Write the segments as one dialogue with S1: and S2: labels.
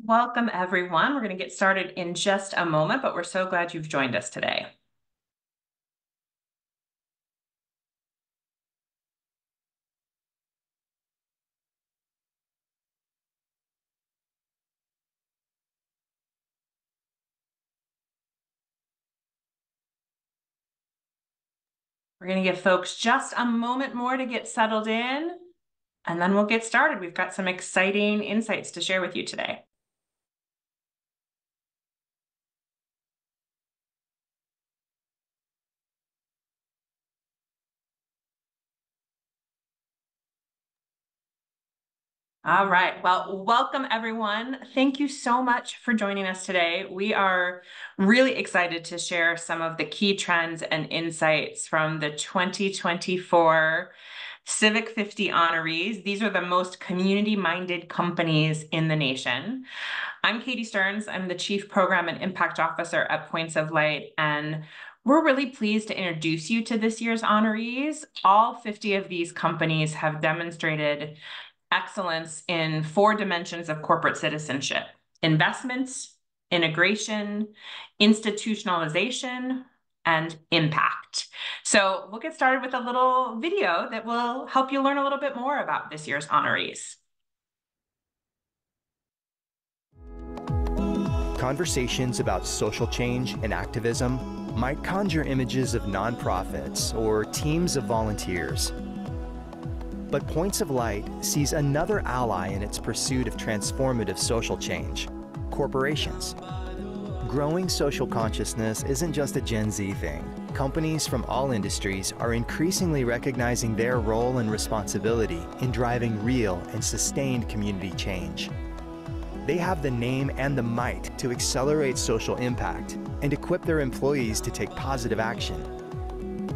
S1: Welcome, everyone. We're going to get started in just a moment, but we're so glad you've joined us today. We're going to give folks just a moment more to get settled in, and then we'll get started. We've got some exciting insights to share with you today. All right. Well, welcome, everyone. Thank you so much for joining us today. We are really excited to share some of the key trends and insights from the 2024 Civic 50 honorees. These are the most community-minded companies in the nation. I'm Katie Stearns. I'm the Chief Program and Impact Officer at Points of Light, and we're really pleased to introduce you to this year's honorees. All 50 of these companies have demonstrated excellence in 4 dimensions of corporate citizenship: investments, integration, institutionalization, and impact. So we'll get started with a little video that will help you learn a little bit more about this year's honorees.
S2: Conversations about social change and activism might conjure images of nonprofits or teams of volunteers. But Points of Light sees another ally in its pursuit of transformative social change: corporations. Growing social consciousness isn't just a Gen Z thing. Companies from all industries are increasingly recognizing their role and responsibility in driving real and sustained community change. They have the name and the might to accelerate social impact and equip their employees to take positive action.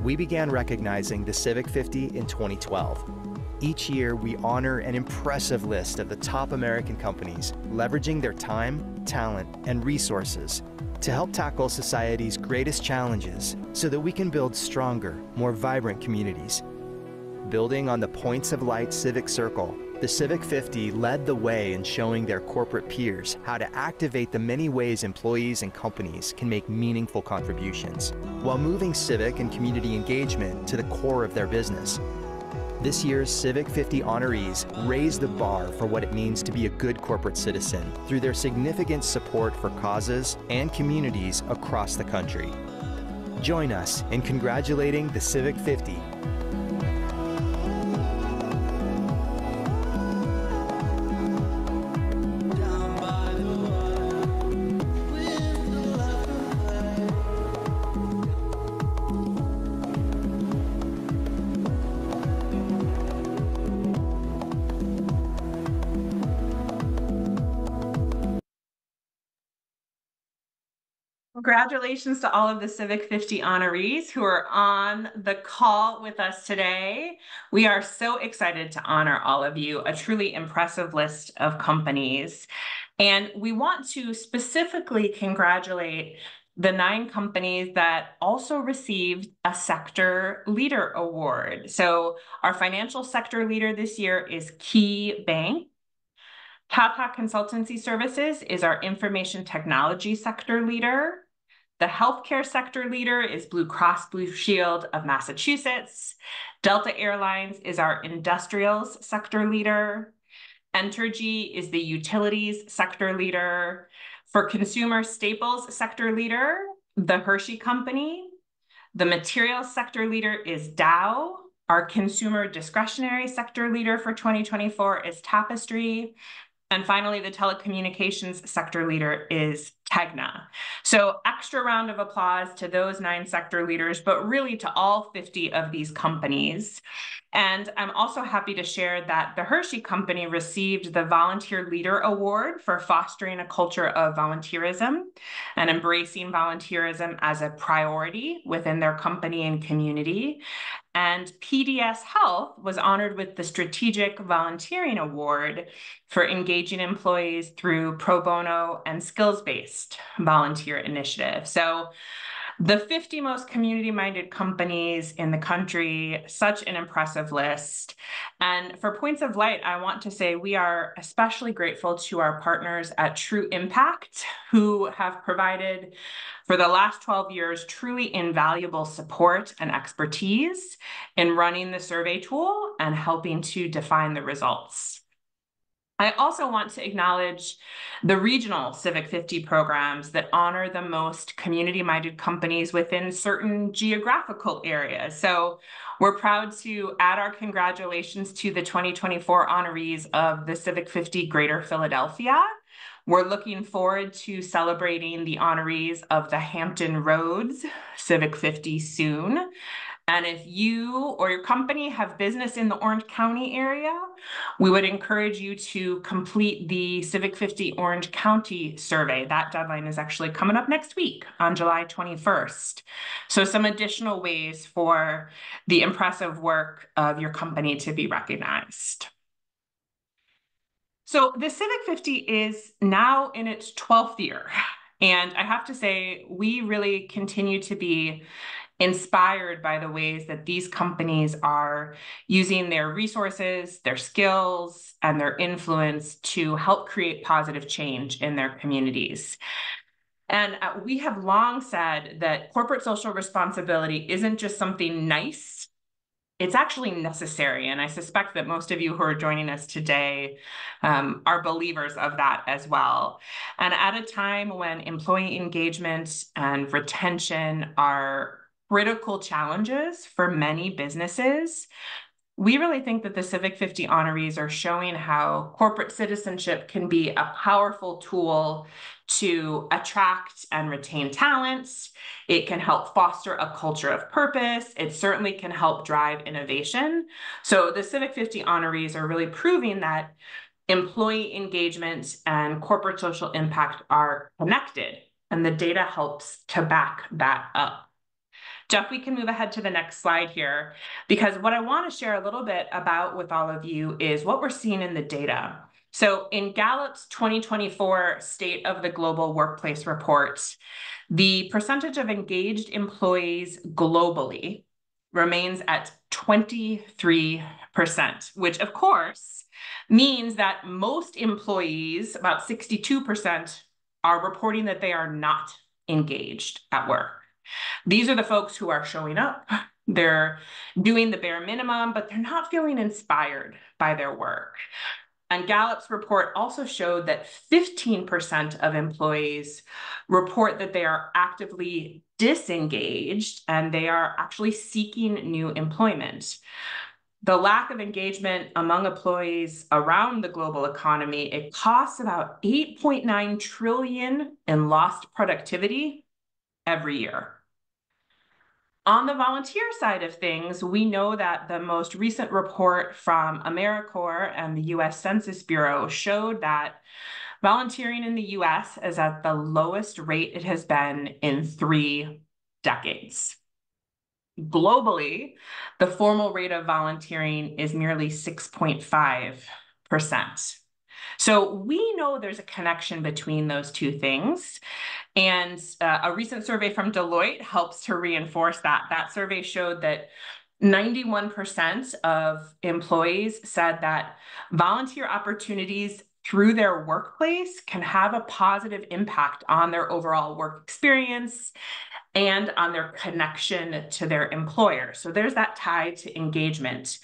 S2: We began recognizing the Civic 50 in 2012. Each year, we honor an impressive list of the top American companies leveraging their time, talent, and resources to help tackle society's greatest challenges so that we can build stronger, more vibrant communities. Building on the Points of Light Civic Circle, the Civic 50 led the way in showing their corporate peers how to activate the many ways employees and companies can make meaningful contributions, while moving civic and community engagement to the core of their business. This year's Civic 50 honorees raise the bar for what it means to be a good corporate citizen through their significant support for causes and communities across the country. Join us in congratulating the Civic 50.
S1: Congratulations to all of the Civic 50 honorees who are on the call with us today. We are so excited to honor all of you, a truly impressive list of companies. And we want to specifically congratulate the 9 companies that also received a Sector Leader Award. So our financial sector leader this year is Key Bank. Tata Consultancy Services is our information technology sector leader. The healthcare sector leader is Blue Cross Blue Shield of Massachusetts. Delta Airlines is our industrials sector leader. Entergy is the utilities sector leader. For consumer staples sector leader, the Hershey Company. The materials sector leader is Dow. Our consumer discretionary sector leader for 2024 is Tapestry. And finally, the telecommunications sector leader is Tegna. So extra round of applause to those 9 sector leaders, but really to all 50 of these companies. And I'm also happy to share that the Hershey Company received the Volunteer Leader Award for fostering a culture of volunteerism and embracing volunteerism as a priority within their company and community. And PDS Health was honored with the Strategic Volunteering Award for engaging employees through pro bono and skills-based volunteer initiatives. So The 50 most community-minded companies in the country, such an impressive list. And for Points of Light, I want to say we are especially grateful to our partners at True Impact, who have provided for the last 12 years truly invaluable support and expertise in running the survey tool and helping to define the results. I also want to acknowledge the regional Civic 50 programs that honor the most community-minded companies within certain geographical areas. So we're proud to add our congratulations to the 2024 honorees of the Civic 50 Greater Philadelphia. We're looking forward to celebrating the honorees of the Hampton Roads Civic 50 soon. And if you or your company have business in the Orange County area, we would encourage you to complete the Civic 50 Orange County survey. That deadline is actually coming up next week on July 21st. So some additional ways for the impressive work of your company to be recognized. So the Civic 50 is now in its 12th year. And I have to say, we really continue to be inspired by the ways that these companies are using their resources, their skills, and their influence to help create positive change in their communities. And we have long said that corporate social responsibility isn't just something nice, it's actually necessary. And I suspect that most of you who are joining us today are believers of that as well. And at a time when employee engagement and retention are critical challenges for many businesses, we really think that the Civic 50 honorees are showing how corporate citizenship can be a powerful tool to attract and retain talents. It can help foster a culture of purpose. It certainly can help drive innovation. So the Civic 50 honorees are really proving that employee engagement and corporate social impact are connected, and the data helps to back that up. Jeff, we can move ahead to the next slide here, because what I want to share a little bit about with all of you is what we're seeing in the data. So in Gallup's 2024 State of the Global Workplace Report, the percentage of engaged employees globally remains at 23%, which of course means that most employees, about 62%, are reporting that they are not engaged at work. These are the folks who are showing up. They're doing the bare minimum, but they're not feeling inspired by their work. And Gallup's report also showed that 15% of employees report that they are actively disengaged and they are actually seeking new employment. The lack of engagement among employees around the global economy, it costs about 8.9 trillion in lost productivity every year. On the volunteer side of things, we know that the most recent report from AmeriCorps and the US Census Bureau showed that volunteering in the US is at the lowest rate it has been in 3 decades. Globally, the formal rate of volunteering is merely 6.5%. So we know there's a connection between those two things. And a recent survey from Deloitte helps to reinforce that. That survey showed that 91% of employees said that volunteer opportunities through their workplace can have a positive impact on their overall work experience and on their connection to their employer. So there's that tie to engagement.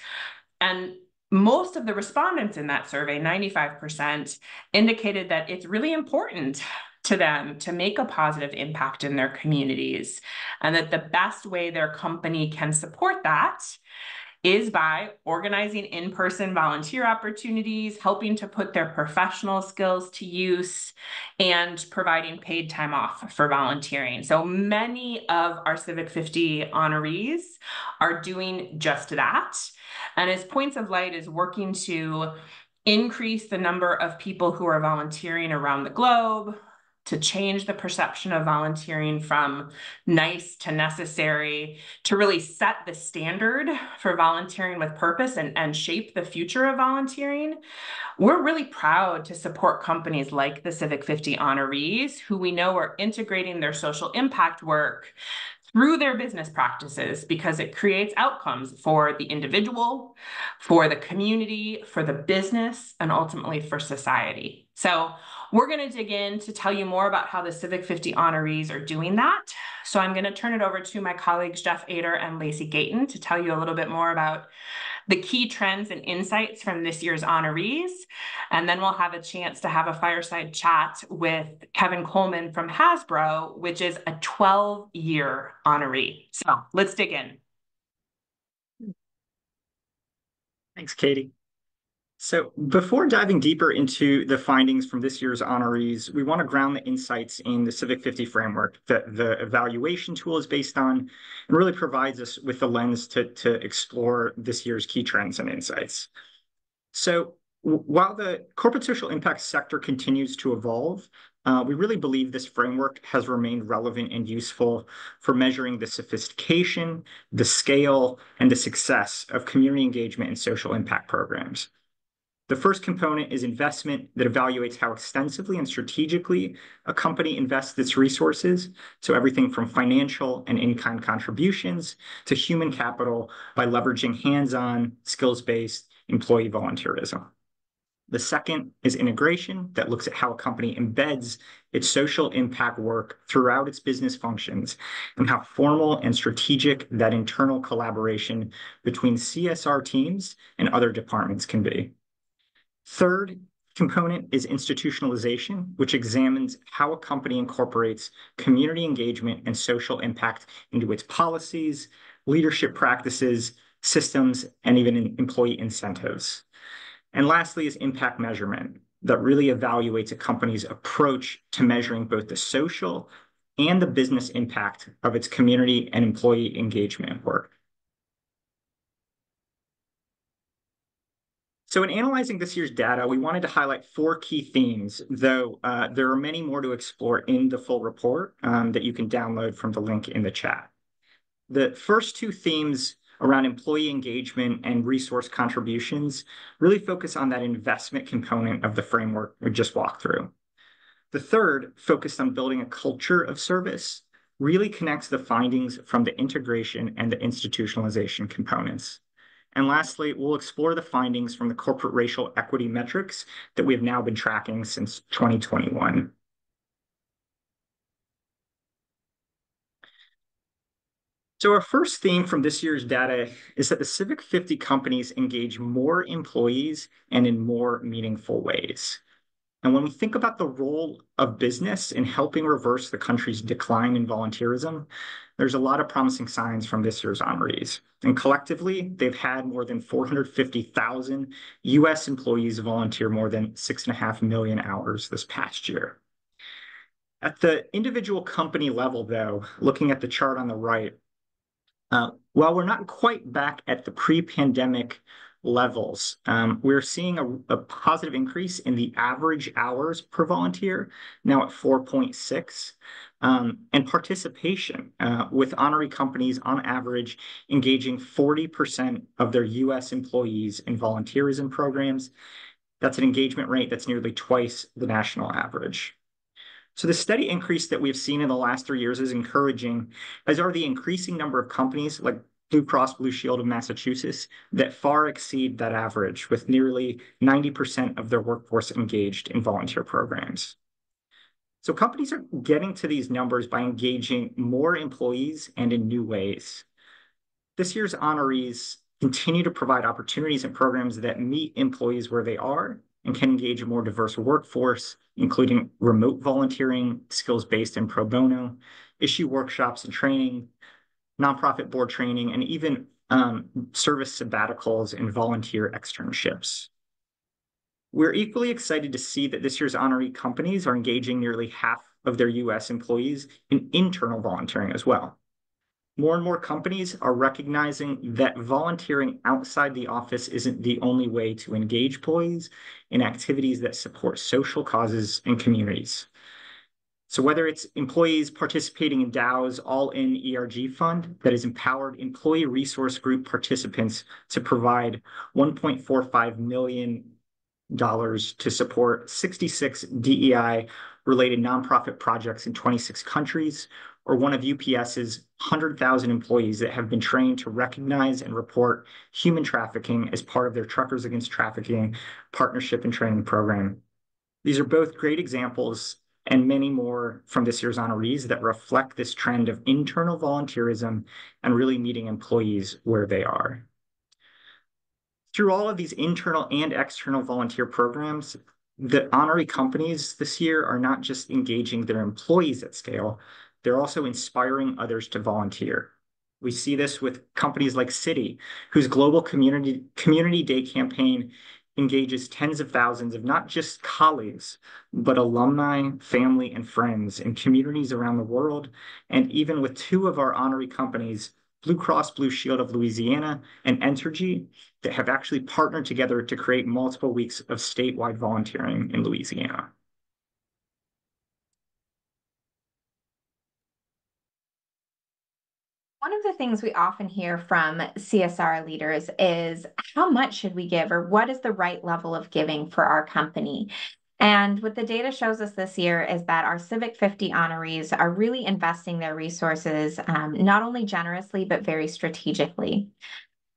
S1: And most of the respondents in that survey, 95%, indicated that it's really important to them to make a positive impact in their communities, and that the best way their company can support that is by organizing in-person volunteer opportunities, helping to put their professional skills to use, and providing paid time off for volunteering. So many of our Civic 50 honorees are doing just that. And as Points of Light is working to increase the number of people who are volunteering around the globe, to change the perception of volunteering from nice to necessary, to really set the standard for volunteering with purpose and shape the future of volunteering. We're really proud to support companies like the Civic 50 honorees, who we know are integrating their social impact work through their business practices because it creates outcomes for the individual, for the community, for the business, and ultimately for society. So we're going to dig in to tell you more about how the Civic 50 honorees are doing that. So I'm going to turn it over to my colleagues, Jeff Ader and Lacey Gayton, to tell you a little bit more about the key trends and insights from this year's honorees. And then we'll have a chance to have a fireside chat with Kevin Coleman from Hasbro, which is a 12-year honoree. So let's dig in.
S3: Thanks, Katie. So before diving deeper into the findings from this year's honorees, we want to ground the insights in the Civic 50 framework that the evaluation tool is based on, and really provides us with the lens to explore this year's key trends and insights. So while the corporate social impact sector continues to evolve, we really believe this framework has remained relevant and useful for measuring the sophistication, the scale, and the success of community engagement and social impact programs. The first component is investment that evaluates how extensively and strategically a company invests its resources. So everything from financial and in-kind contributions to human capital by leveraging hands-on, skills-based employee volunteerism. The second is integration that looks at how a company embeds its social impact work throughout its business functions and how formal and strategic that internal collaboration between CSR teams and other departments can be. Third component is institutionalization, which examines how a company incorporates community engagement and social impact into its policies, leadership practices, systems, and even in employee incentives. And lastly is impact measurement that really evaluates a company's approach to measuring both the social and the business impact of its community and employee engagement work. So in analyzing this year's data, we wanted to highlight 4 key themes, though there are many more to explore in the full report that you can download from the link in the chat. The first 2 themes around employee engagement and resource contributions really focus on that investment component of the framework we just walked through. The third, focused on building a culture of service, really connects the findings from the integration and the institutionalization components. And lastly, we'll explore the findings from the corporate racial equity metrics that we have now been tracking since 2021. So our first theme from this year's data is that the Civic 50 companies engage more employees and in more meaningful ways. And when we think about the role of business in helping reverse the country's decline in volunteerism, there's a lot of promising signs from this year's honorees. And collectively, they've had more than 450,000 U.S. employees volunteer more than 6.5 million hours this past year. At the individual company level, though, looking at the chart on the right, while we're not quite back at the pre-pandemic levels, we're seeing a positive increase in the average hours per volunteer, now at 4.6, and participation with honoree companies on average engaging 40% of their U.S. employees in volunteerism programs. That's an engagement rate that's nearly twice the national average. So the steady increase that we've seen in the last 3 years is encouraging, as are the increasing number of companies like Blue Cross Blue Shield of Massachusetts that far exceed that average, with nearly 90% of their workforce engaged in volunteer programs. So companies are getting to these numbers by engaging more employees and in new ways. This year's honorees continue to provide opportunities and programs that meet employees where they are and can engage a more diverse workforce, including remote volunteering, skills-based and pro bono, issue workshops and training, nonprofit board training, and even service sabbaticals and volunteer externships. We're equally excited to see that this year's honoree companies are engaging nearly half of their U.S. employees in internal volunteering as well. More and more companies are recognizing that volunteering outside the office isn't the only way to engage employees in activities that support social causes and communities. So whether it's employees participating in Dow's All-In ERG Fund that has empowered employee resource group participants to provide $1.45 million to support 66 DEI-related nonprofit projects in 26 countries, or one of UPS's 100,000 employees that have been trained to recognize and report human trafficking as part of their Truckers Against Trafficking partnership and training program. These are both great examples and many more from this year's honorees that reflect this trend of internal volunteerism and really meeting employees where they are. Through all of these internal and external volunteer programs, the honoree companies this year are not just engaging their employees at scale, they're also inspiring others to volunteer. We see this with companies like Citi, whose global community day campaign engages tens of thousands of not just colleagues, but alumni, family, and friends in communities around the world, and even with two of our honoree companies, Blue Cross Blue Shield of Louisiana and Entergy, that have actually partnered together to create multiple weeks of statewide volunteering in Louisiana.
S4: One of the things we often hear from CSR leaders is how much should we give, or what is the right level of giving for our company? And what the data shows us this year is that our Civic 50 honorees are really investing their resources not only generously, but very strategically.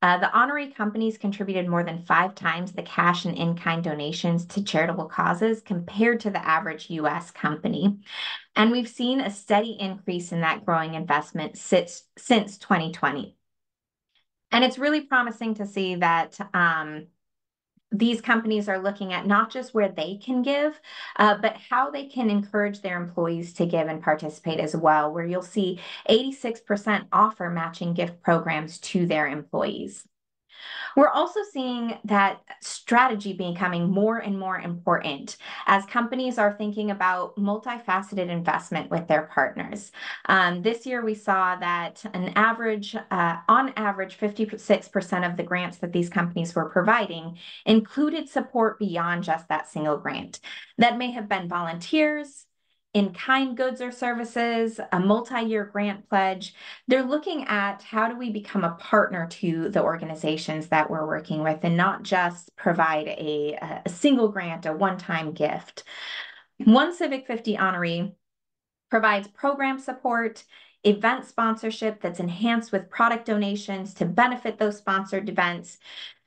S4: The honoree companies contributed more than 5 times the cash and in-kind donations to charitable causes compared to the average US company. And we've seen a steady increase in that growing investment since 2020. And it's really promising to see that these companies are looking at not just where they can give, but how they can encourage their employees to give and participate as well, where you'll see 86% offer matching gift programs to their employees. We're also seeing that strategy becoming more and more important as companies are thinking about multifaceted investment with their partners. This year, we saw that on average, 56% of the grants that these companies were providing included support beyond just that single grant. That may have been volunteers, in-kind goods or services, a multi-year grant pledge. They're looking at how do we become a partner to the organizations that we're working with and not just provide a single grant, a one-time gift. One Civic 50 honoree provides program support, event sponsorship that's enhanced with product donations to benefit those sponsored events.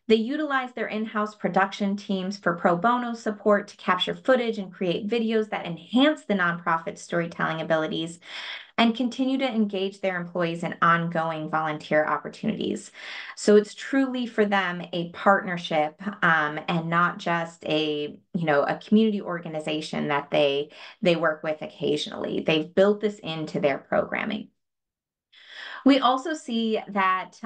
S4: They utilize their in-house production teams for pro bono support to capture footage and create videos that enhance the nonprofit storytelling abilities and continue to engage their employees in ongoing volunteer opportunities. So it's truly for them a partnership and not just a community organization that they work with occasionally. They've built this into their programming. We also see that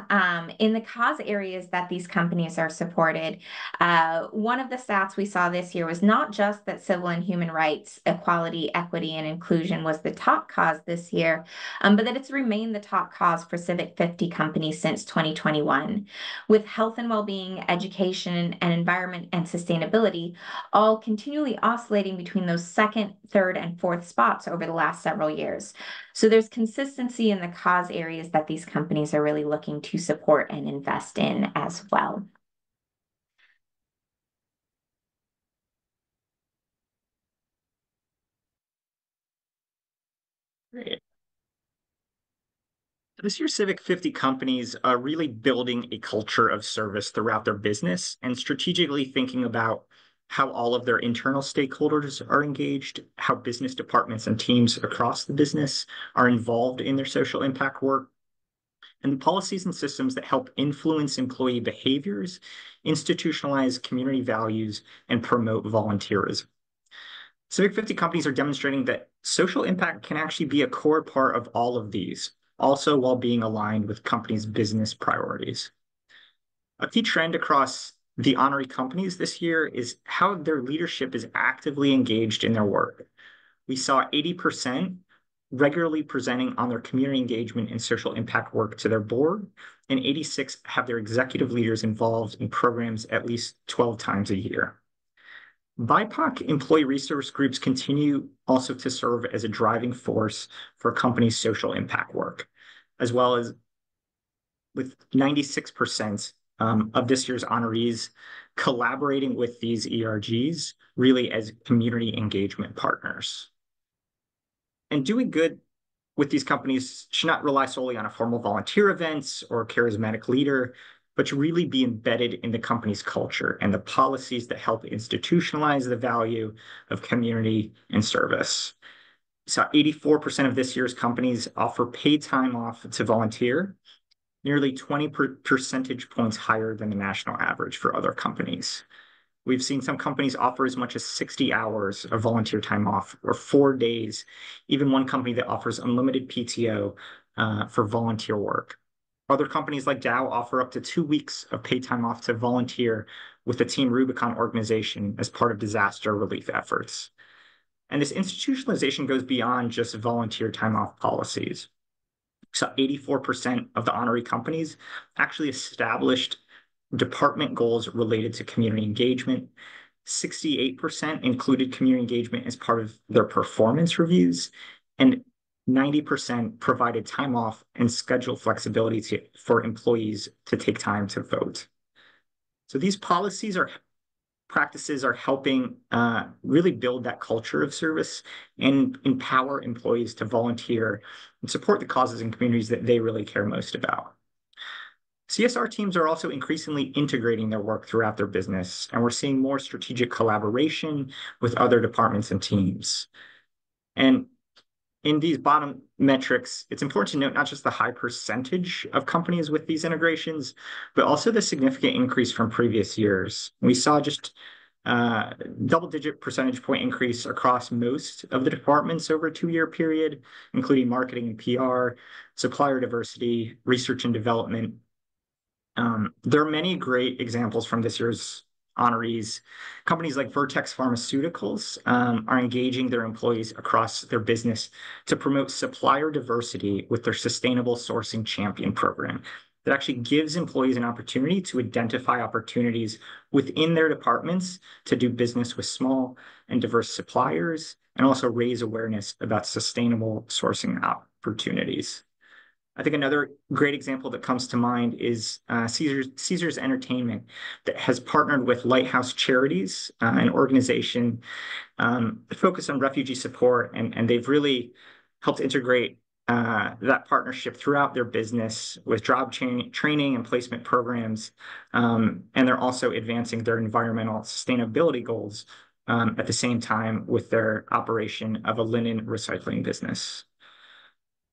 S4: in the cause areas that these companies are supported, one of the stats we saw this year was not just that civil and human rights, equality, equity, and inclusion was the top cause this year, but that it's remained the top cause for Civic 50 companies since 2021, with health and well-being, education, and environment and sustainability all continually oscillating between those second, third, and fourth spots over the last several years. So there's consistency in the cause areas that these companies are really looking to support and invest in as well.
S3: Great. This year, Civic 50 companies are really building a culture of service throughout their business and strategically thinking about how all of their internal stakeholders are engaged, how business departments and teams across the business are involved in their social impact work, and the policies and systems that help influence employee behaviors, institutionalize community values, and promote volunteerism. Civic 50 companies are demonstrating that social impact can actually be a core part of all of these, also while being aligned with companies' business priorities. A key trend across the honoree companies this year is how their leadership is actively engaged in their work. We saw 80% regularly presenting on their community engagement and social impact work to their board, and 86 have their executive leaders involved in programs at least 12 times a year. BIPOC employee resource groups continue also to serve as a driving force for companies' social impact work, as well as with 96% of this year's honorees collaborating with these ERGs really as community engagement partners. And doing good with these companies should not rely solely on a formal volunteer events or charismatic leader, but to really be embedded in the company's culture and the policies that help institutionalize the value of community and service. So 84% of this year's companies offer paid time off to volunteer, nearly 20 percentage points higher than the national average for other companies. We've seen some companies offer as much as 60 hours of volunteer time off or 4 days, even one company that offers unlimited PTO for volunteer work. Other companies like Dow offer up to 2 weeks of paid time off to volunteer with the Team Rubicon organization as part of disaster relief efforts. And this institutionalization goes beyond just volunteer time off policies. So 84% of the honoree companies actually established department goals related to community engagement. 68% included community engagement as part of their performance reviews, and 90% provided time off and schedule flexibility for employees to take time to vote. So these practices are helping really build that culture of service and empower employees to volunteer and support the causes and communities that they really care most about. CSR teams are also increasingly integrating their work throughout their business, and we're seeing more strategic collaboration with other departments and teams. And in these bottom metrics, it's important to note not just the high percentage of companies with these integrations, but also the significant increase from previous years. We saw just double-digit percentage point increase across most of the departments over a 2-year period, including marketing and PR, supplier diversity, research and development. There are many great examples from this year's honorees. Companies like Vertex Pharmaceuticals are engaging their employees across their business to promote supplier diversity with their Sustainable Sourcing Champion program that actually gives employees an opportunity to identify opportunities within their departments to do business with small and diverse suppliers and also raise awareness about sustainable sourcing opportunities. I think another great example that comes to mind is Caesars Entertainment that has partnered with Lighthouse Charities, an organization focused on refugee support, and they've really helped integrate that partnership throughout their business with job training and placement programs, and they're also advancing their environmental sustainability goals at the same time with their operation of a linen recycling business.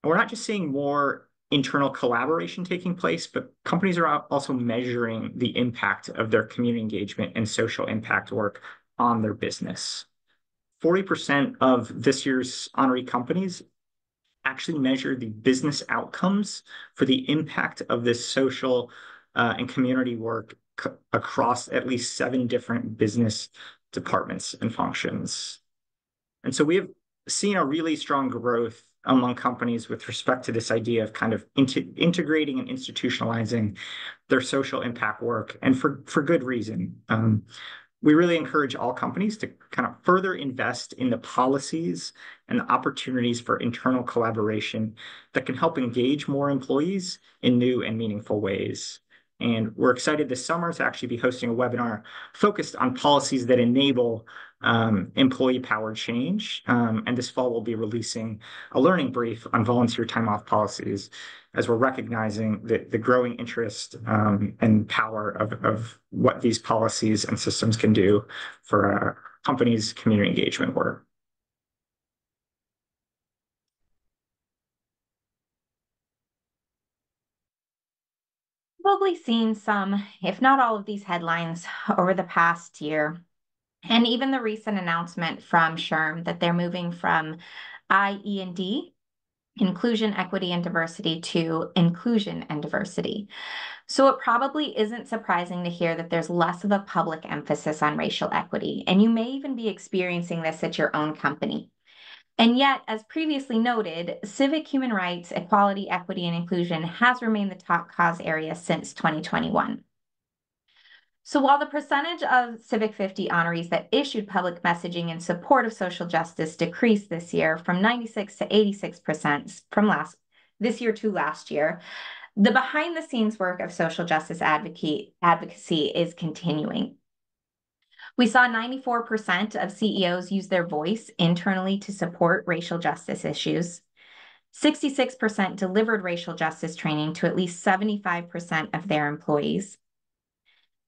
S3: And we're not just seeing more internal collaboration taking place, but companies are also measuring the impact of their community engagement and social impact work on their business. 40% of this year's honoree companies actually measure the business outcomes for the impact of this social and community work across at least 7 different business departments and functions. And so we have seen a really strong growth among companies with respect to this idea of kind of integrating and institutionalizing their social impact work, and for good reason. We really encourage all companies to kind of further invest in the policies and the opportunities for internal collaboration that can help engage more employees in new and meaningful ways. And we're excited this summer to actually be hosting a webinar focused on policies that enable employee-powered change. And this fall, we'll be releasing a learning brief on volunteer time off policies as we're recognizing the growing interest and power of what these policies and systems can do for companies' community engagement work.
S4: Probably seen some, if not all of these headlines over the past year. And even the recent announcement from SHRM that they're moving from IE&D, inclusion, equity, and diversity, to inclusion and diversity. So it probably isn't surprising to hear that there's less of a public emphasis on racial equity, and you may even be experiencing this at your own company. And yet, as previously noted, civic human rights, equality, equity, and inclusion has remained the top cause area since 2021. So while the percentage of Civic 50 honorees that issued public messaging in support of social justice decreased this year from 96 to 86% from this year to last year, the behind the scenes work of social justice advocacy is continuing. We saw 94% of CEOs use their voice internally to support racial justice issues. 66% delivered racial justice training to at least 75% of their employees.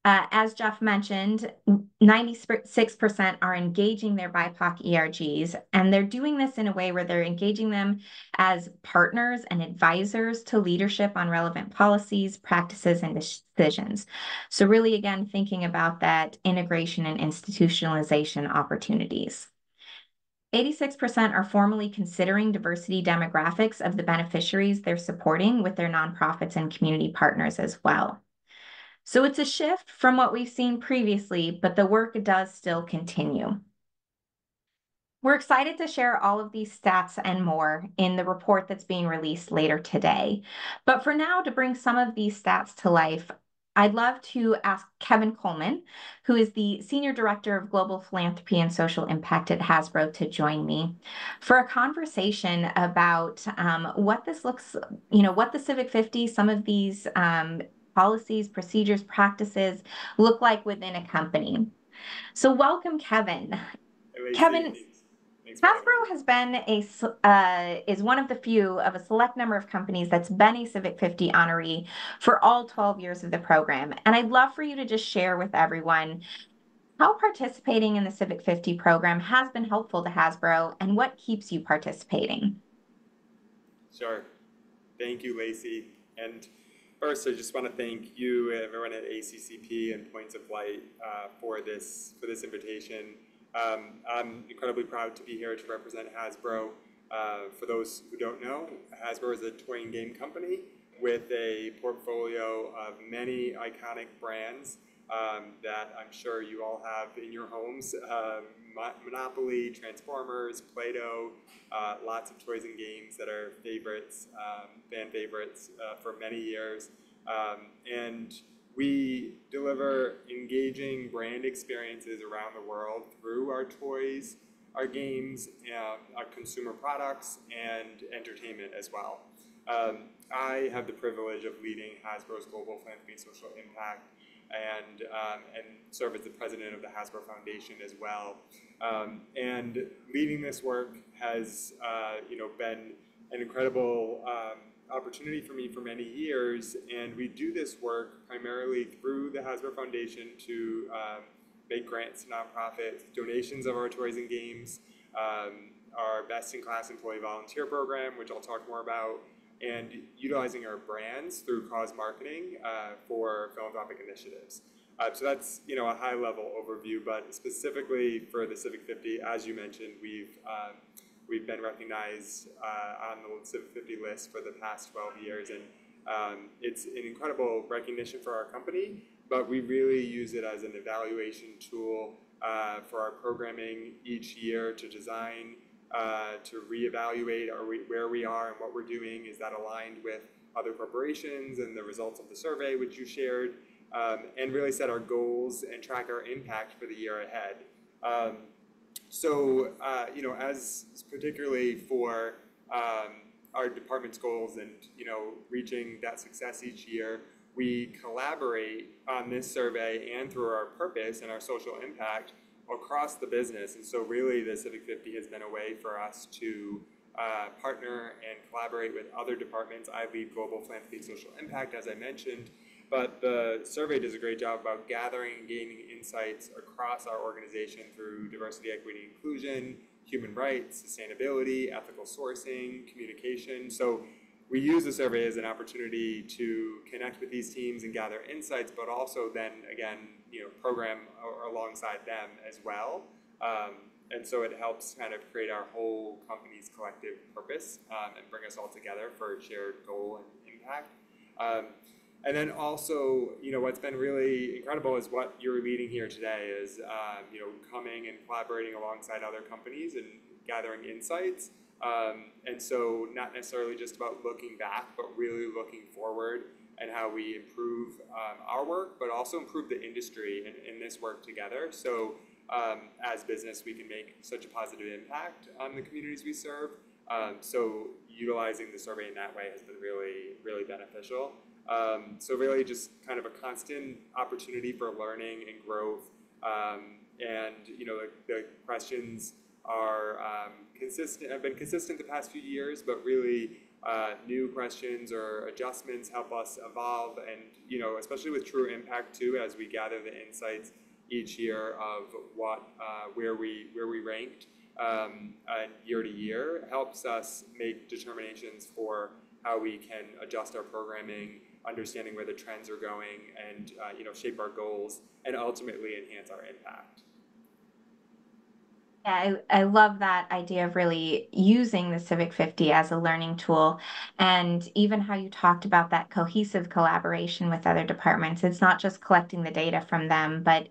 S4: As Jeff mentioned, 96% are engaging their BIPOC ERGs, and they're doing this in a way where they're engaging them as partners and advisors to leadership on relevant policies, practices, and decisions. So really, again, thinking about that integration and institutionalization opportunities. 86% are formally considering diversity demographics of the beneficiaries they're supporting with their nonprofits and community partners as well. So it's a shift from what we've seen previously, but the work does still continue. We're excited to share all of these stats and more in the report that's being released later today. But for now, to bring some of these stats to life, I'd love to ask Kevin Coleman, who is the Senior Director of Global Philanthropy and Social Impact at Hasbro, to join me for a conversation about what this looks, what the Civic 50, some of these policies, procedures, practices look like within a company. So welcome, Kevin. Kevin, Hasbro has been is one of the few of a select number of companies that's been a Civic 50 honoree for all 12 years of the program. And I'd love for you to just share with everyone how participating in the Civic 50 program has been helpful to Hasbro and what keeps you participating.
S5: Sure. Thank you, Lacey. And first, I just want to thank you, everyone at ACCP and Points of Light for this invitation. I'm incredibly proud to be here to represent Hasbro. For those who don't know, Hasbro is a toy and game company with a portfolio of many iconic brands that I'm sure you all have in your homes. Monopoly, Transformers, Play-Doh, lots of toys and games that are favorites, fan favorites for many years. And we deliver engaging brand experiences around the world through our toys, our games, our consumer products, and entertainment as well. I have the privilege of leading Hasbro's Global Philanthropy and Social Impact and serve as the president of the Hasbro Foundation as well. And leading this work has been an incredible opportunity for me for many years, and we do this work primarily through the Hasbro Foundation to make grants to nonprofits, donations of our toys and games, our best-in-class employee volunteer program, which I'll talk more about, and utilizing our brands through cause marketing for philanthropic initiatives. So that's a high-level overview, but specifically for the Civic 50, as you mentioned, we've been recognized on the Civic 50 list for the past 12 years, and it's an incredible recognition for our company, but we really use it as an evaluation tool for our programming each year to design, to reevaluate where we are and what we're doing. Is that aligned with other corporations and the results of the survey, which you shared, and really set our goals and track our impact for the year ahead. So, as particularly for our department's goals and, reaching that success each year, we collaborate on this survey and through our purpose and our social impact across the business. And so really the Civic 50 has been a way for us to partner and collaborate with other departments. I lead Global Philanthropy and Social Impact, as I mentioned, but the survey does a great job about gathering and gaining insights across our organization through diversity, equity, inclusion, human rights, sustainability, ethical sourcing, communication. So we use the survey as an opportunity to connect with these teams and gather insights, but also then again, program alongside them as well. And so it helps kind of create our whole company's collective purpose and bring us all together for a shared goal and impact. And then also, what's been really incredible is what you're leading here today is, coming and collaborating alongside other companies and gathering insights And so not necessarily just about looking back, but really looking forward and how we improve our work, but also improve the industry in this work together. So as business, we can make such a positive impact on the communities we serve. So utilizing the survey in that way has been really, really beneficial. So really just kind of a constant opportunity for learning and growth. And the questions are consistent, have been consistent the past few years, but really new questions or adjustments help us evolve. And especially with True Impact too, as we gather the insights each year of where we ranked year to year, helps us make determinations for how we can adjust our programming, understanding where the trends are going, and shape our goals and ultimately enhance our impact.
S4: Yeah, I love that idea of really using the Civic 50 as a learning tool, and even how you talked about that cohesive collaboration with other departments. It's not just collecting the data from them, but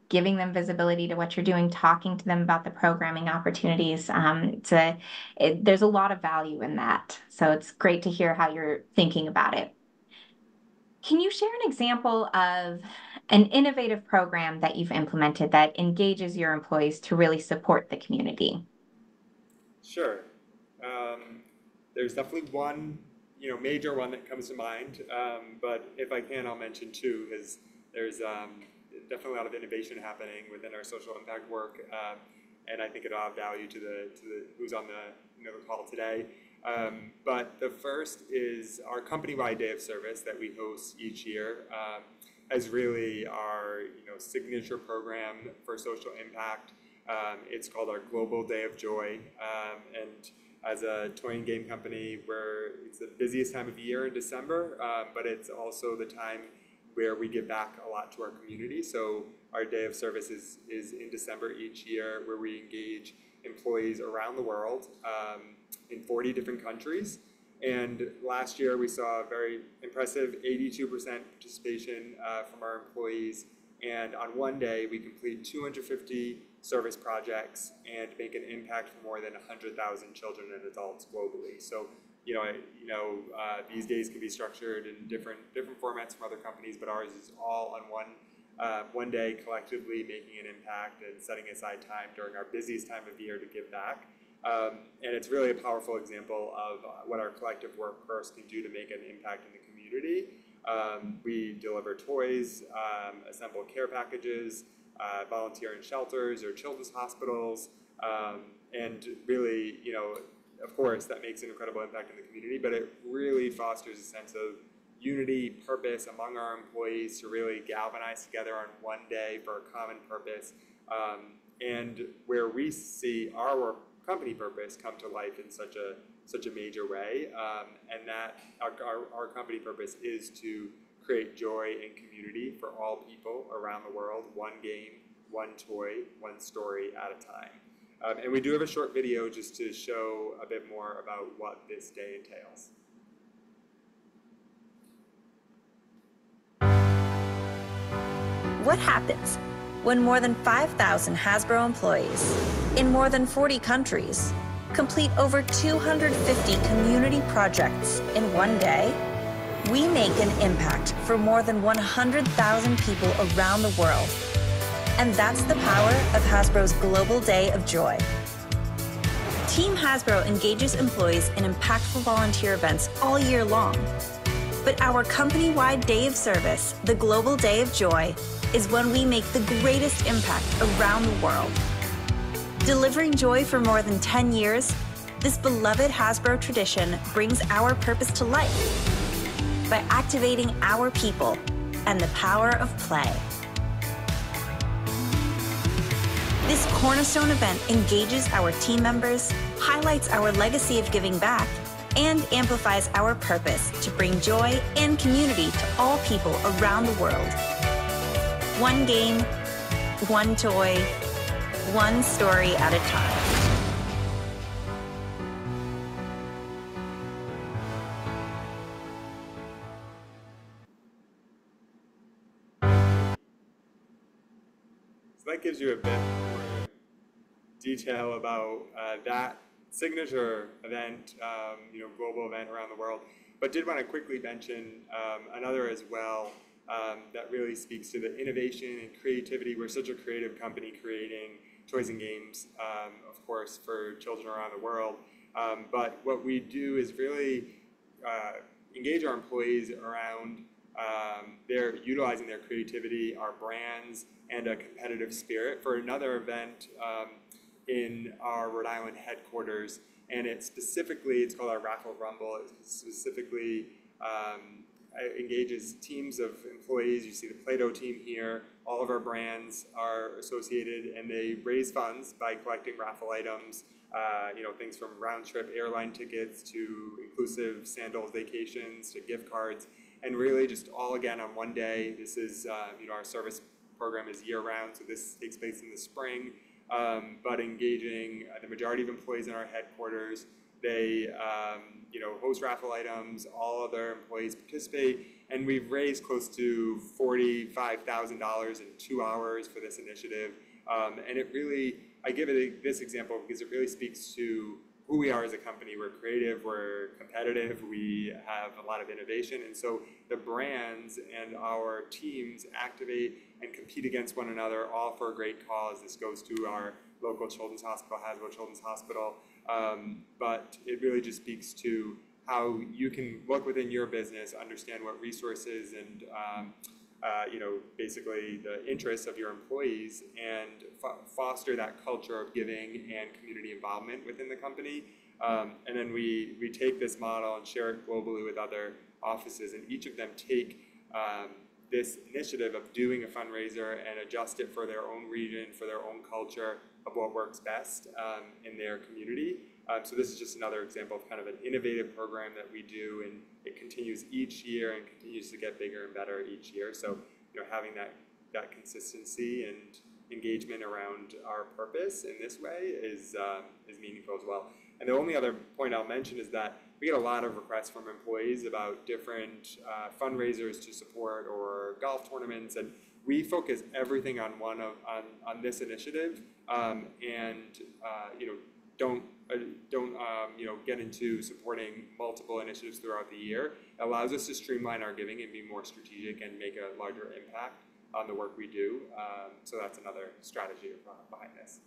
S4: giving them visibility to what you're doing, talking to them about the programming opportunities. There's a lot of value in that. So it's great to hear how you're thinking about it. Can you share an example of an innovative program that you've implemented that engages your employees to really support the community?
S5: Sure. There's definitely one, major one that comes to mind. But if I can, I'll mention two, because there's definitely a lot of innovation happening within our social impact work, and I think it'll add value to the who's on the call today. But the first is our company-wide day of service that we host each year. As really our signature program for social impact. It's called our Global Day of Joy, and as a toy and game company, it's the busiest time of year in December, but it's also the time where we give back a lot to our community. So our day of service is in December each year, where we engage employees around the world in 40 different countries. And last year we saw a very impressive 82% participation from our employees. And on one day we complete 250 service projects and make an impact for more than 100,000 children and adults globally. So these days can be structured in different formats from other companies, but ours is all on one day, collectively making an impact and setting aside time during our busiest time of year to give back. And it's really a powerful example of what our collective workforce can do to make an impact in the community. We deliver toys, assemble care packages, volunteer in shelters or children's hospitals, and really, of course, that makes an incredible impact in the community, but it really fosters a sense of unity, purpose among our employees to really galvanize together on one day for a common purpose, and where we see our company purpose come to life in such a major way, and that our company purpose is to create joy and community for all people around the world, one game, one toy, one story at a time. And we do have a short video just to show a bit more about what this day entails.
S6: What happens when more than 5,000 Hasbro employees in more than 40 countries complete over 250 community projects in one day? We make an impact for more than 100,000 people around the world. And that's the power of Hasbro's Global Day of Joy. Team Hasbro engages employees in impactful volunteer events all year long. But our company-wide day of service, the Global Day of Joy, is when we make the greatest impact around the world. Delivering joy for more than 10 years, this beloved Hasbro tradition brings our purpose to life by activating our people and the power of play. This cornerstone event engages our team members, highlights our legacy of giving back, and amplifies our purpose to bring joy and community to all people around the world. One game, one toy, one story at a time.
S5: So that gives you a bit more detail about that signature event, global event around the world. But did want to quickly mention another as well that really speaks to the innovation and creativity. We're such a creative company creating toys and games, of course, for children around the world. But what we do is really engage our employees around their utilizing their creativity, our brands, and a competitive spirit for another event in our Rhode Island headquarters. And it's called our Raffle Rumble. It specifically engages teams of employees. You see the Play-Doh team here. All of our brands are associated, and they raise funds by collecting raffle items. Things from round-trip airline tickets to inclusive sandals vacations to gift cards, and really just all again on one day. This is, our service program is year-round, so this takes place in the spring, but engaging the majority of employees in our headquarters. They, host raffle items, all other employees participate, and we've raised close to $45,000 in 2 hours for this initiative. And it really, I give it this example because it really speaks to who we are as a company. We're creative, we're competitive, we have a lot of innovation, and so the brands and our teams activate and compete against one another, all for a great cause. This goes to our local children's hospital, Hasbro Children's Hospital, but it really just speaks to how you can look within your business, understand what resources and basically the interests of your employees, and foster that culture of giving and community involvement within the company. And then we take this model and share it globally with other offices, and each of them take this initiative of doing a fundraiser and adjust it for their own region, for their own culture of what works best in their community. So this is just another example of kind of an innovative program that we do, and it continues each year and continues to get bigger and better each year. So, having that consistency and engagement around our purpose in this way is meaningful as well. And the only other point I'll mention is that we get a lot of requests from employees about different fundraisers to support or golf tournaments, and we focus everything on on this initiative, and don't get into supporting multiple initiatives throughout the year. It allows us to streamline our giving and be more strategic and make a larger impact on the work we do. So that's another strategy behind this.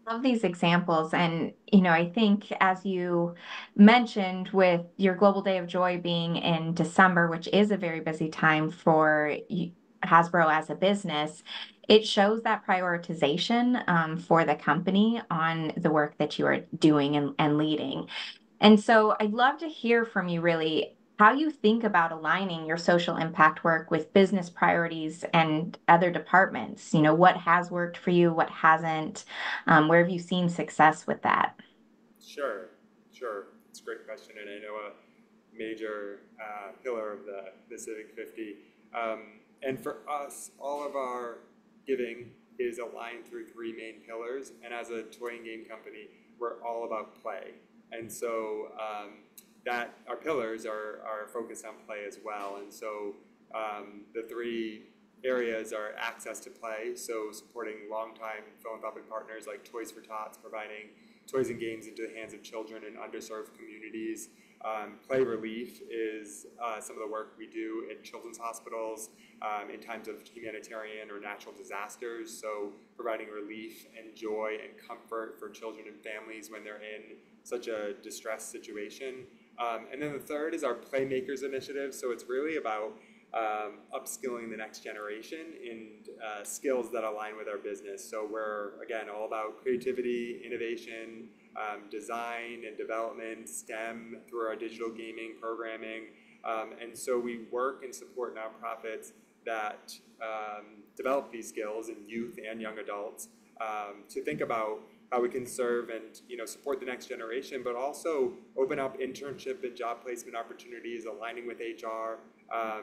S4: Love these examples. And, I think as you mentioned with your Global Day of Joy being in December, which is a very busy time for Hasbro as a business, it shows that prioritization for the company on the work that you are doing and leading. And so I'd love to hear from you really how you think about aligning your social impact work with business priorities and other departments. What has worked for you, what hasn't, where have you seen success with that?
S5: Sure. It's a great question, and I know a major pillar of the Civic 50. And for us, all of our giving is aligned through 3 main pillars, and as a toy and game company, we're all about play. And so that our pillars are focused on play as well. And so the 3 areas are access to play, so supporting longtime philanthropic partners like Toys for Tots, providing toys and games into the hands of children in underserved communities. Play relief is some of the work we do in children's hospitals in times of humanitarian or natural disasters. So providing relief and joy and comfort for children and families when they're in such a distressed situation. And then the third is our Playmakers initiative. So it's really about upskilling the next generation in skills that align with our business. So we're, again, all about creativity, innovation, design and development, STEM through our digital gaming programming. And so we work and support nonprofits that develop these skills in youth and young adults to think about how we can serve and support the next generation, but also open up internship and job placement opportunities, aligning with HR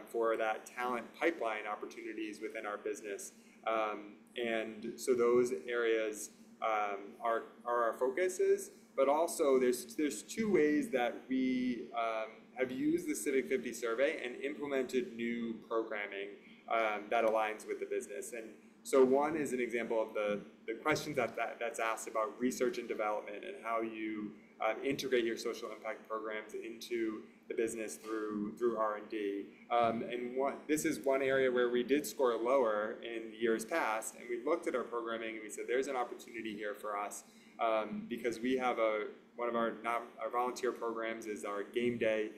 S5: for that talent pipeline opportunities within our business. And so those areas are our focuses, but also there's 2 ways that we have used the Civic 50 survey and implemented new programming that aligns with the business. And So one is an example of the questions that's asked about research and development and how you integrate your social impact programs into the business through R&D. This is one area where we did score lower in years past, and we looked at our programming and we said there's an opportunity here for us because we have one of our volunteer programs is our game day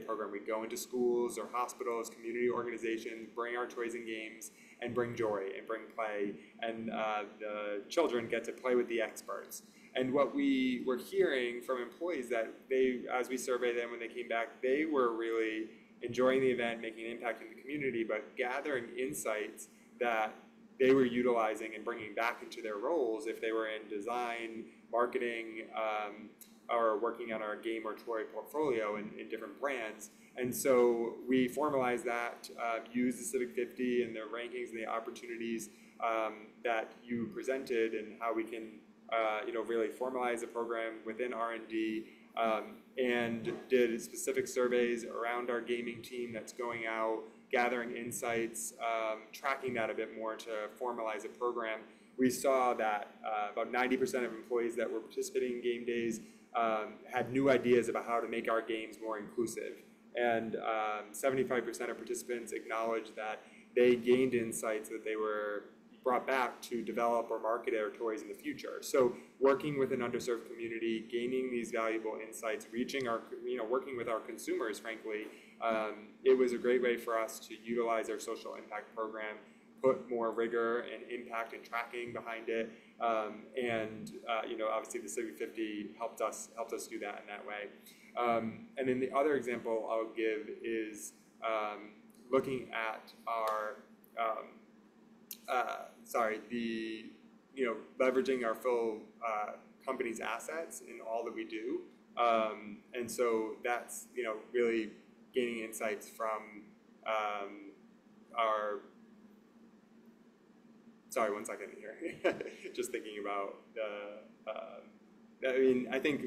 S5: program. We go into schools or hospitals, community organizations, bring our toys and games, and bring joy and bring play, and the children get to play with the experts. And what we were hearing from employees that as we surveyed them when they came back, they were really enjoying the event, making an impact in the community, but gathering insights that they were utilizing and bringing back into their roles if they were in design, marketing, or working on our game or toy portfolio in different brands. And so we formalized that, used the Civic 50 and the rankings and the opportunities that you presented and how we can really formalize a program within R&D, and did specific surveys around our gaming team that's going out, gathering insights, tracking that a bit more to formalize a program. We saw that about 90% of employees that were participating in game days had new ideas about how to make our games more inclusive. And 75% of participants acknowledged that they gained insights that they were brought back to develop or market our toys in the future. So working with an underserved community, gaining these valuable insights, working with our consumers, frankly, it was a great way for us to utilize our social impact program, put more rigor and impact and tracking behind it, obviously the Civic 50 helped us do that in that way. And then the other example I'll give is looking at our leveraging our full company's assets in all that we do, and so that's really gaining insights from our. Sorry, 1 second here. Just thinking about I think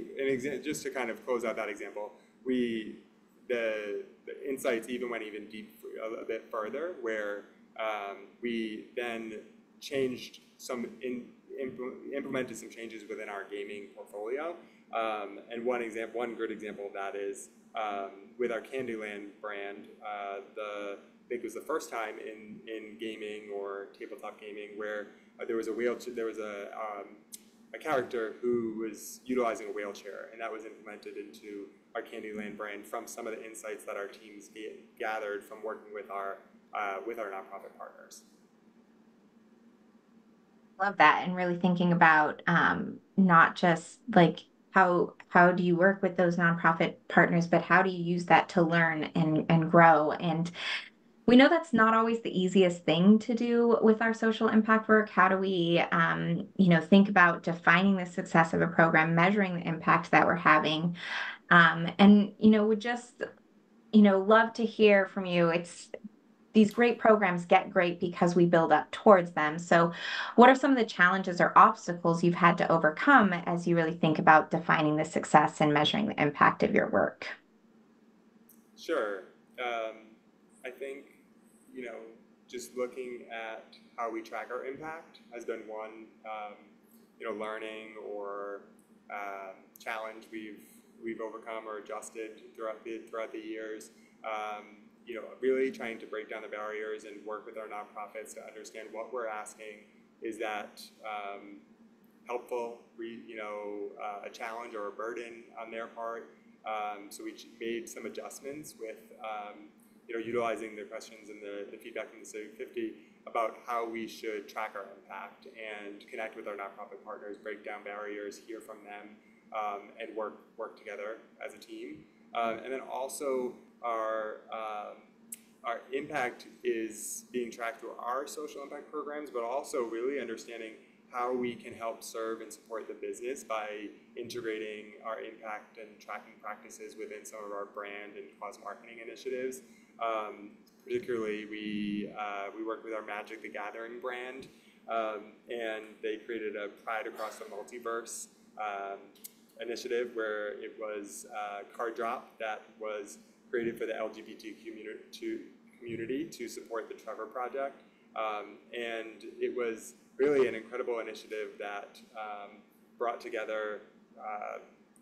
S5: just to kind of close out that example, the insights even went even deep a bit further, where we then changed implemented some changes within our gaming portfolio. And one good example of that is with our Candyland brand. I think it was the first time in gaming or tabletop gaming where there was a character who was utilizing a wheelchair, and that was implemented into our Candyland brand from some of the insights that our teams gathered from working with our nonprofit partners.
S4: Love that, and really thinking about not just like how do you work with those nonprofit partners, but how do you use that to learn and grow. And we know that's not always the easiest thing to do with our social impact work. How do we, think about defining the success of a program, measuring the impact that we're having, and would just, love to hear from you. These great programs get great because we build up towards them. So, what are some of the challenges or obstacles you've had to overcome as you really think about defining the success and measuring the impact of your work?
S5: Sure. I think, just looking at how we track our impact has been one, learning or challenge we've overcome or adjusted throughout the years. Really trying to break down the barriers and work with our nonprofits to understand what we're asking. Is that helpful, a challenge or a burden on their part? So we made some adjustments with utilizing the questions and the feedback from the Civic 50 about how we should track our impact and connect with our nonprofit partners, break down barriers, hear from them, and work together as a team. And then also our impact is being tracked through our social impact programs, but also really understanding how we can help serve and support the business by integrating our impact and tracking practices within some of our brand and cause marketing initiatives. Particularly, we worked with our Magic the Gathering brand, and they created a Pride Across the Multiverse initiative where it was a card drop that was created for the LGBT community to support the Trevor Project. And it was really an incredible initiative that brought together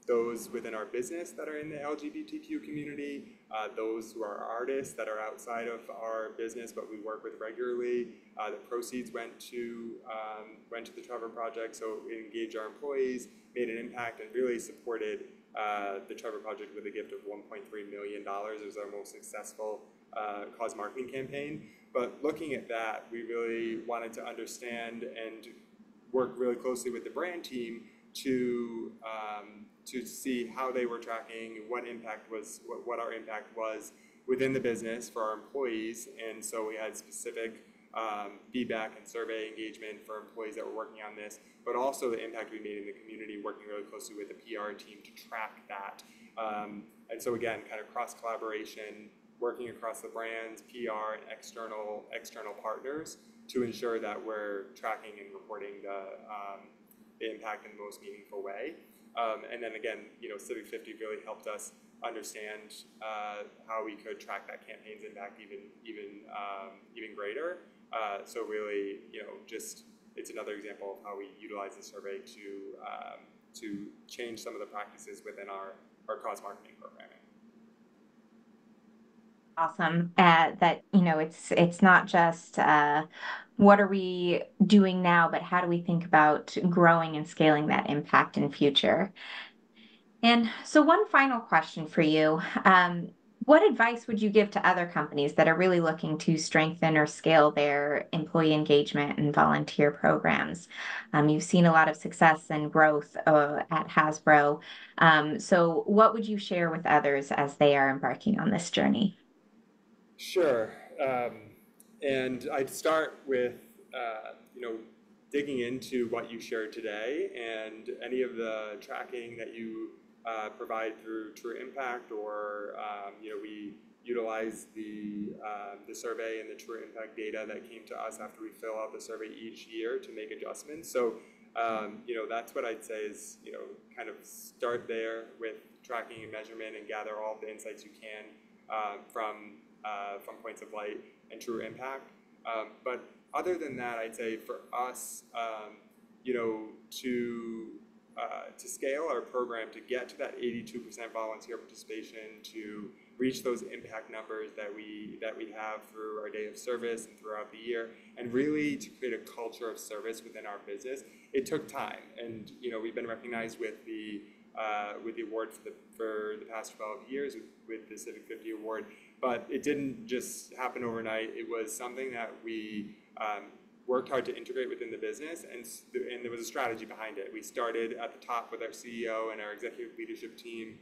S5: those within our business that are in the LGBTQ community, those who are artists that are outside of our business but we work with regularly. The proceeds went to the Trevor Project, so we engaged our employees, made an impact, and really supported the Trevor Project with a gift of $1.3 million. It was our most successful cause marketing campaign. But looking at that, we really wanted to understand and work really closely with the brand team to see how they were tracking, what our impact was within the business for our employees. And so we had specific feedback and survey engagement for employees that were working on this, but also the impact we made in the community, working really closely with the PR team to track that. And so again, kind of cross collaboration, working across the brands, PR, and external partners to ensure that we're tracking and reporting the impact in the most meaningful way. And then again, Civic 50 really helped us understand how we could track that campaign's impact even greater. So really, just it's another example of how we utilize the survey to change some of the practices within our cause marketing programming.
S4: Awesome. That it's not just what are we doing now, but how do we think about growing and scaling that impact in future? And so one final question for you. What advice would you give to other companies that are really looking to strengthen or scale their employee engagement and volunteer programs? You've seen a lot of success and growth at Hasbro. So what would you share with others as they are embarking on this journey?
S5: Sure. And I'd start with, digging into what you shared today and any of the tracking that you provide through True Impact, or we utilize the survey and the True Impact data that came to us after we fill out the survey each year to make adjustments. So that's what I'd say is kind of start there with tracking and measurement and gather all the insights you can from Points of Light and True Impact. But other than that, I'd say for us, to scale our program, to get to that 82% volunteer participation, to reach those impact numbers that we have through our day of service and throughout the year, and really to create a culture of service within our business, it took time. And we've been recognized with the award for the past 12 years with the Civic 50 award, but it didn't just happen overnight. It was something that we worked hard to integrate within the business, and there was a strategy behind it. We started at the top with our CEO and our executive leadership team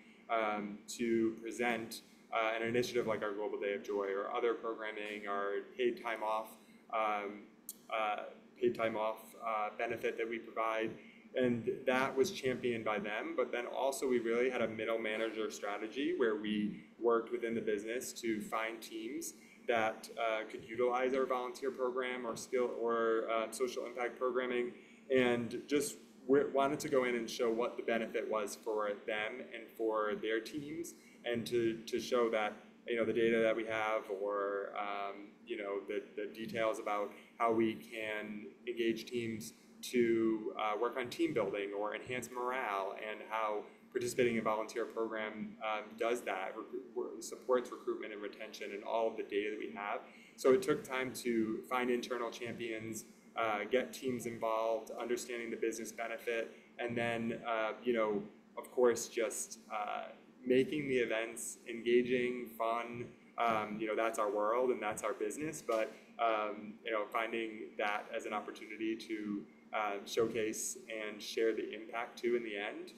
S5: to present an initiative like our Global Day of Joy or other programming, our paid time off benefit that we provide. And that was championed by them. But then also we really had a middle manager strategy where we worked within the business to find teams that could utilize our volunteer program or social impact programming, and just wanted to go in and show what the benefit was for them and for their teams, and to show that the data that we have, or the details about how we can engage teams to work on team building or enhance morale, and how participating in a volunteer program does that, supports recruitment and retention, and all of the data that we have. So it took time to find internal champions, get teams involved, understanding the business benefit, and then, of course, just making the events engaging, fun. That's our world and that's our business, but finding that as an opportunity to showcase and share the impact too in the end.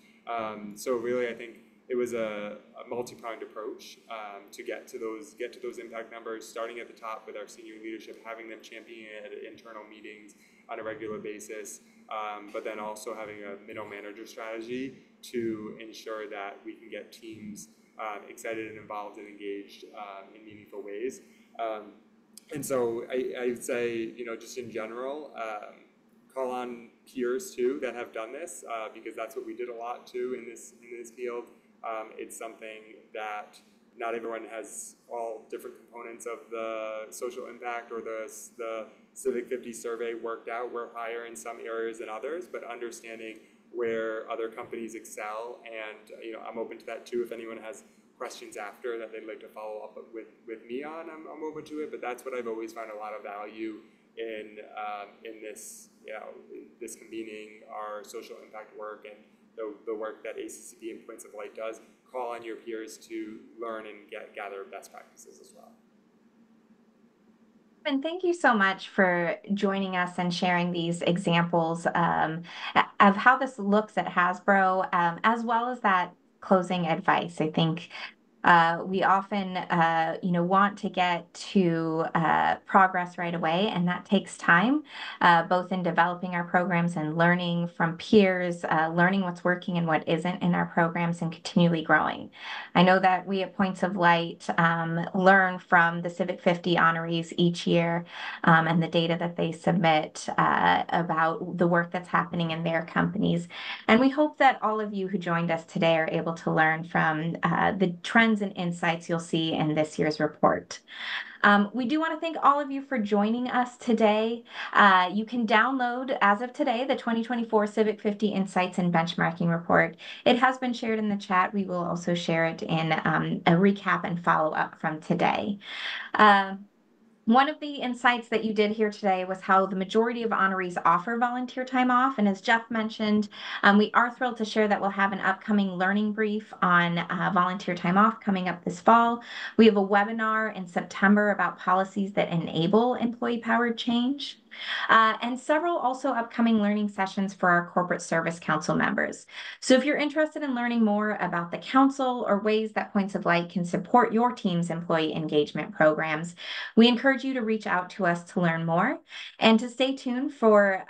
S5: So really, I think it was a multi-pronged approach to get to those impact numbers, starting at the top with our senior leadership, having them champion at internal meetings on a regular basis, but then also having a middle manager strategy to ensure that we can get teams excited and involved and engaged in meaningful ways. And so I would say, just in general, call on peers too that have done this, because that's what we did a lot too in this field. It's something that not everyone has all different components of the social impact or the Civic 50 survey worked out. We're higher in some areas than others, but understanding where other companies excel, and I'm open to that too. If anyone has questions after that they'd like to follow up with me on, I'm open to it. But that's what I've always found a lot of value in this, this convening our social impact work and the work that ACCP and Points of Light does. Call on your peers to learn and gather best practices as well.
S4: And thank you so much for joining us and sharing these examples of how this looks at Hasbro, as well as that closing advice. I think we often, want to get to progress right away, and that takes time, both in developing our programs and learning from peers, learning what's working and what isn't in our programs, and continually growing. I know that we at Points of Light learn from the Civic 50 honorees each year and the data that they submit about the work that's happening in their companies. And we hope that all of you who joined us today are able to learn from the trends and insights you'll see in this year's report. We do want to thank all of you for joining us today. You can download, as of today, the 2024 Civic 50 Insights and Benchmarking Report. It has been shared in the chat. We will also share it in a recap and follow-up from today. One of the insights that you did hear today was how the majority of honorees offer volunteer time off. And as Jeff mentioned, we are thrilled to share that we'll have an upcoming learning brief on volunteer time off coming up this fall. We have a webinar in September about policies that enable employee-powered change. And several also upcoming learning sessions for our Corporate Service Council members. So if you're interested in learning more about the council or ways that Points of Light can support your team's employee engagement programs, we encourage you to reach out to us to learn more and to stay tuned for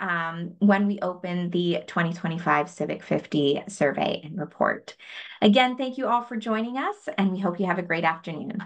S4: when we open the 2025 Civic 50 survey and report. Again, thank you all for joining us, and we hope you have a great afternoon.